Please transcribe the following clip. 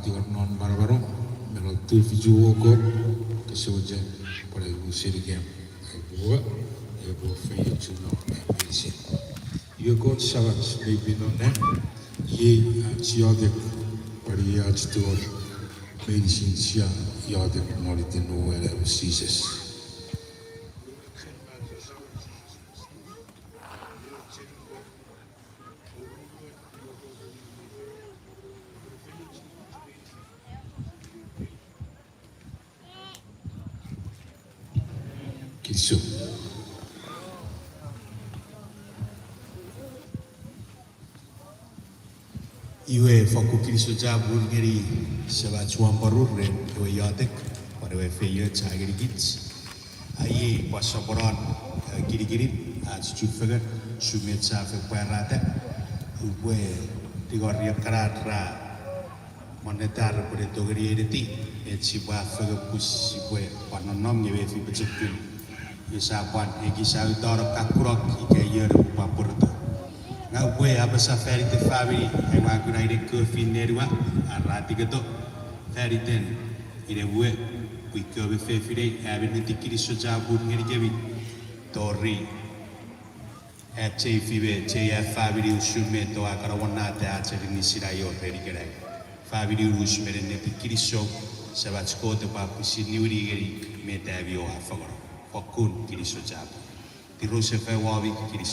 tigar non barbaro me lo te fijuo ko ke soje para o serigem e boa feia chuno e medicine io ko savas me binone ye chiode para ia chitor medicine sia iade morite no era sises Kiso. Iwe foku kiriso jabu ngeri seba chuan parur re iwe yatek pada we feya chagiri kits aye pasaboran giri chuchu fegar sumet sa fe parata uwe tigor ya karatra monetar pada togeri editi etsiba fegar pus iwe panonom ngewe fi becekun isapan egisa utar kakurok ikayer papurto ngau gue apa sa feri te fabi e wa kuna ide ke finerua arati keto feri ten ide gue ui ke be fe fide e be niti kiri so jabur ngeri jebi tori e che fibe che ya fabi di usume to akara wana te a che ni sirai o feri kerai fabi di usume niti kiri so se va skote pa pisi niuri geri me te avio a favor okun kiri so jabur ti rose fe wabi kiri